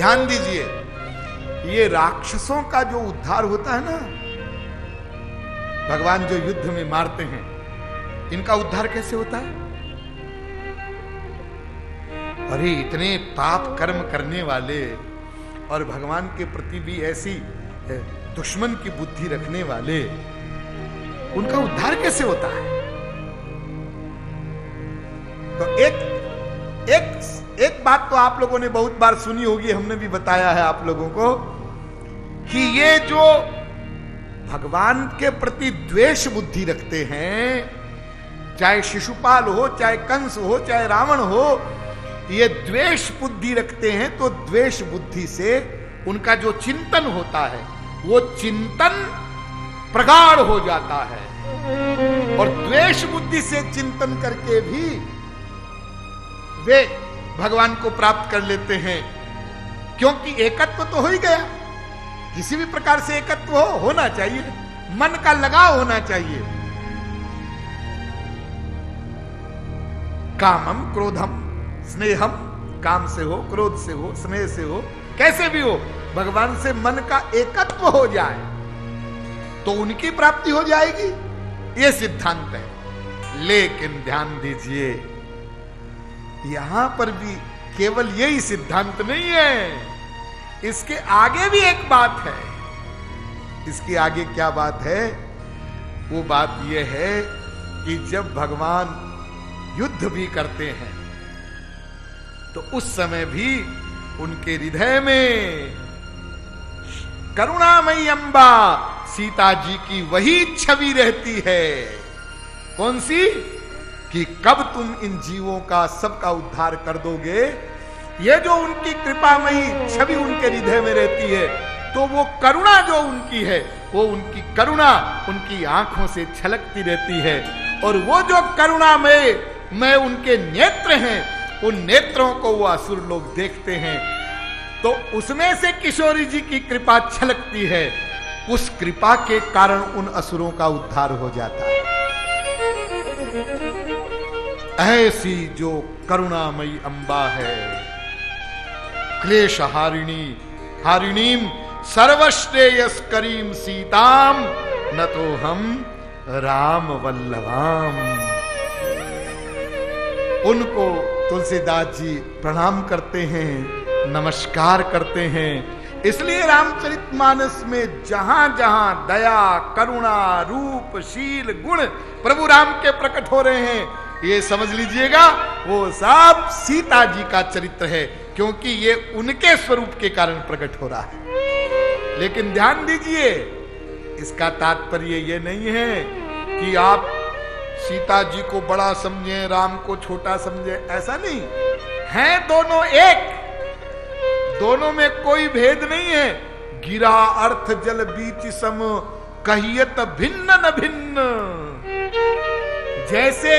ध्यान दीजिए, ये राक्षसों का जो उद्धार होता है ना, भगवान जो युद्ध में मारते हैं, इनका उद्धार कैसे होता है? अरे इतने पाप कर्म करने वाले और भगवान के प्रति भी ऐसी दुश्मन की बुद्धि रखने वाले, उनका उद्धार कैसे होता है? तो एक बात तो आप लोगों ने बहुत बार सुनी होगी, हमने भी बताया है आप लोगों को, कि ये जो भगवान के प्रति द्वेष बुद्धि रखते हैं, चाहे शिशुपाल हो, चाहे कंस हो, चाहे रावण हो, ये द्वेष बुद्धि रखते हैं, तो द्वेष बुद्धि से उनका जो चिंतन होता है वो चिंतन प्रगाढ़ हो जाता है, और द्वेष बुद्धि से चिंतन करके भी वे भगवान को प्राप्त कर लेते हैं, क्योंकि एकत्व तो हो ही गया। किसी भी प्रकार से एकत्व होना चाहिए, मन का लगाव होना चाहिए। कामम क्रोधम स्नेहम, काम से हो, क्रोध से हो, स्नेह से हो, कैसे भी हो, भगवान से मन का एकत्व हो जाए तो उनकी प्राप्ति हो जाएगी, ये सिद्धांत है। लेकिन ध्यान दीजिए, यहां पर भी केवल यही सिद्धांत नहीं है, इसके आगे भी एक बात है। इसके आगे क्या बात है? वो बात यह है कि जब भगवान युद्ध भी करते हैं तो उस समय भी उनके हृदय में करुणामयी अंबा सीता जी की वही छवि रहती है। कौन सी? कि कब तुम इन जीवों का सबका उद्धार कर दोगे। ये जो उनकी कृपामयी छवि उनके हृदय में रहती है, तो वो करुणा जो उनकी है, वो उनकी करुणा उनकी आंखों से छलकती रहती है, और वो जो करुणा में उनके नेत्र हैं, उन नेत्रों को वो असुर लोग देखते हैं, तो उसमें से किशोरी जी की कृपा छलकती है। उस कृपा के कारण उन असुरों का उद्धार हो जाता है। ऐसी जो करुणामयी अंबा है, क्लेश हारिणीम सर्वश्रेयस्करीम सीताम न तो हम राम वल्लभाम। उनको तुलसीदास जी प्रणाम करते हैं, नमस्कार करते हैं। इसलिए रामचरितमानस में जहां जहां दया, करुणा, रूप, शील, गुण प्रभु राम के प्रकट हो रहे हैं, ये समझ लीजिएगा वो सब सीता जी का चरित्र है, क्योंकि ये उनके स्वरूप के कारण प्रकट हो रहा है। लेकिन ध्यान दीजिए, इसका तात्पर्य ये नहीं है कि आप सीता जी को बड़ा समझें, राम को छोटा समझें, ऐसा नहीं है। दोनों एक, दोनों में कोई भेद नहीं है। गिरा अर्थ जल बीच सम, कहियत भिन्न न भिन्न। जैसे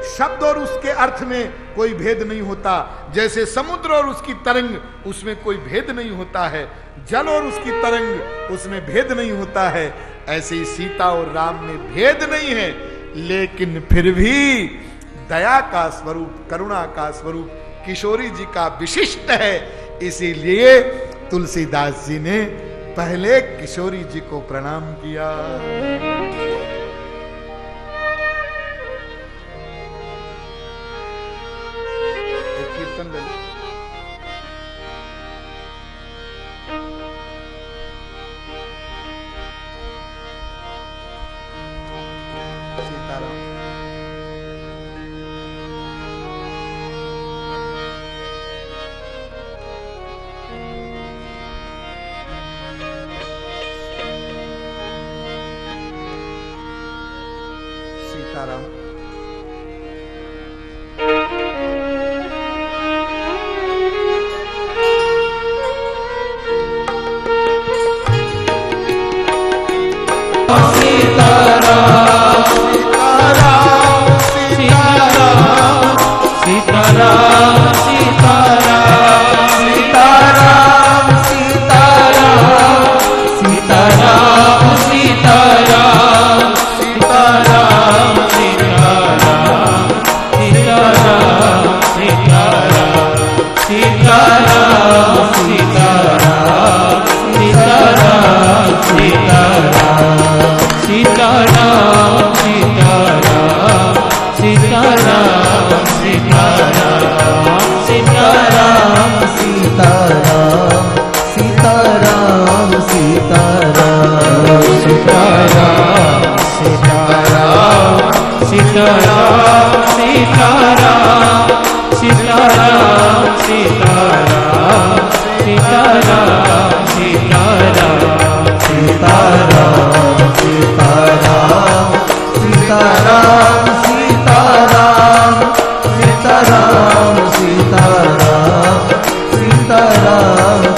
शब्द और उसके अर्थ में कोई भेद नहीं होता, जैसे समुद्र और उसकी तरंग, उसमें कोई भेद नहीं होता है, जल और उसकी तरंग, उसमें भेद नहीं होता है, ऐसे ही सीता और राम में भेद नहीं है। लेकिन फिर भी दया का स्वरूप, करुणा का स्वरूप किशोरी जी का विशिष्ट है। इसीलिए तुलसीदास जी ने पहले किशोरी जी को प्रणाम किया। एक कीर्तन ले लो। सीताराम। सीताराम। सीताराम सीताराम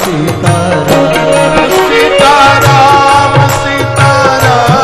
सीताराम सीताराम सीताराम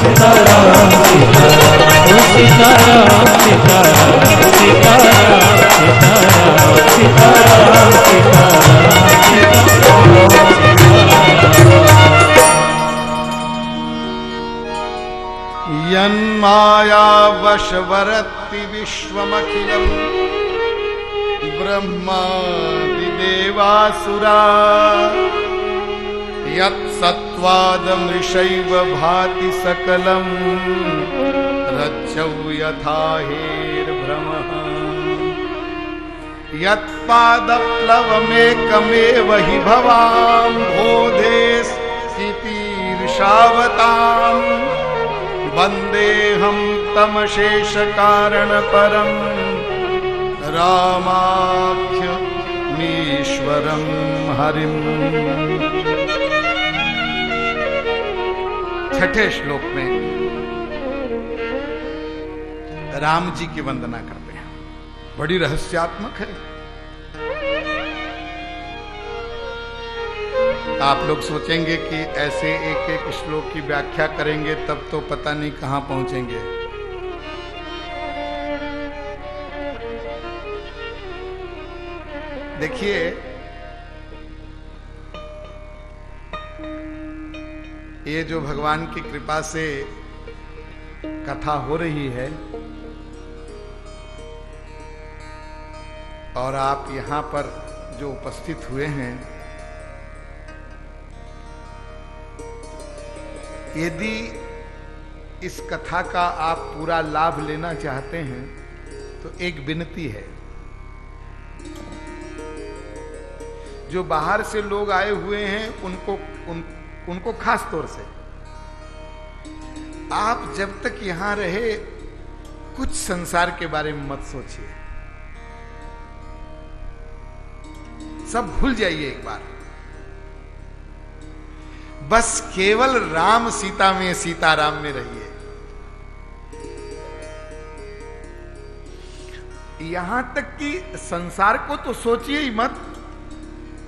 सीताराम यन्माया वशवरत्ति विश्वमखिलम् ब्रह्मादिदेवासुरा यत्सत्त्वादमृषैव भाति सकलम् रज्जौ यथा हेर्भ्रमः यत्पादप्लवमेकमेव हि भवाम् बोधेस्थितिर्षावताम् वन्देऽहं तमशेषकारणपरम् रामाख्यमीश्वरं हरिम्। छठे श्लोक में राम जी की वंदना करते हैं, बड़ी रहस्यात्मक है। आप लोग सोचेंगे कि ऐसे एक एक श्लोक की व्याख्या करेंगे तब तो पता नहीं कहां पहुंचेंगे। देखिए, ये जो भगवान की कृपा से कथा हो रही है और आप यहां पर जो उपस्थित हुए हैं, यदि इस कथा का आप पूरा लाभ लेना चाहते हैं तो एक विनती है, जो बाहर से लोग आए हुए हैं उनको खास तौर से आप जब तक यहां रहे कुछ संसार के बारे में मत सोचिए, सब भूल जाइए एक बार। बस केवल राम सीता में, सीताराम में रहिए। यहां तक कि संसार को तो सोचिए ही मत,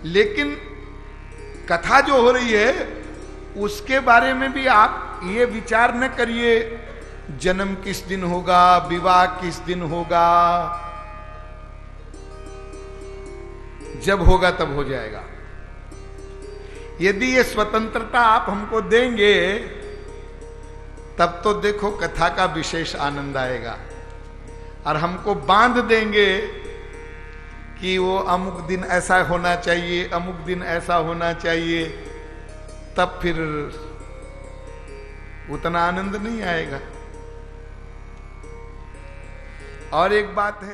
लेकिन कथा जो हो रही है उसके बारे में भी आप ये विचार न करिए जन्म किस दिन होगा, विवाह किस दिन होगा, जब होगा तब हो जाएगा। यदि ये स्वतंत्रता आप हमको देंगे तब तो देखो कथा का विशेष आनंद आएगा, और हमको बांध देंगे कि वो अमुक दिन ऐसा होना चाहिए, अमुक दिन ऐसा होना चाहिए, तब फिर उतना आनंद नहीं आएगा। और एक बात है,